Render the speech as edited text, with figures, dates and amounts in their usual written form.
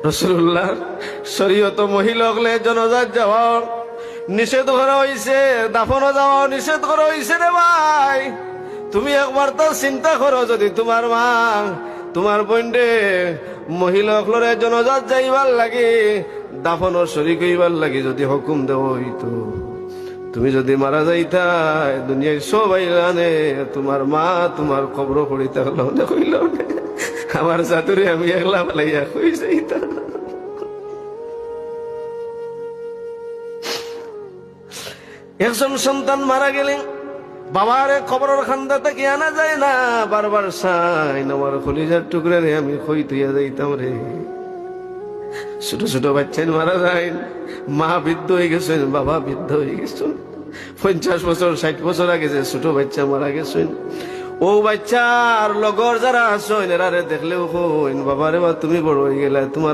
রাসূলুল্লাহ শরীয়ত মহিলা হলে জনাজাত যাওয়া নিষেধ করা হইছে, দাফনও যাওয়া নিষেধ করা হইছে রে ভাই। তুমি একবার তো চিন্তা করো, যদি তোমার মা তোমার বোনরে মহিলা হলরে জনাজাত যাইবার লাগে, দাফনও শরীক হইবার লাগে যদি হুকুম দেওয়া হইতো, তুমি যদি মারা যাইতাই দুনিয়ায় সবাই জানে তোমার মা তোমার কবর পড়িতে হলো কইল আমার চাতুরে আমি একলা পালাইয়া কই যাইতাম। একজন সন্তান মারা গেলেন, বাবারে কবরের খান্দা থেকে আনা যায় না, বারবার সাইন আমার কলিজার টুকরে রে আমি কই তুইয়া যাইতাম রে। ছোট ছোট বাচ্চা মারা যায়, মা বৃদ্ধ হয়ে গেছেন, বাবা বৃদ্ধ হয়ে গেছেন, 50 বছর 60 বছর আগে যে ছোট বাচ্চা মারা গেছেন, ও বাচ্চার লগর যারা আছেন এরা দেখলেও কইন বাবারে বা তুমি বড় হয়ে গেলা, তোমার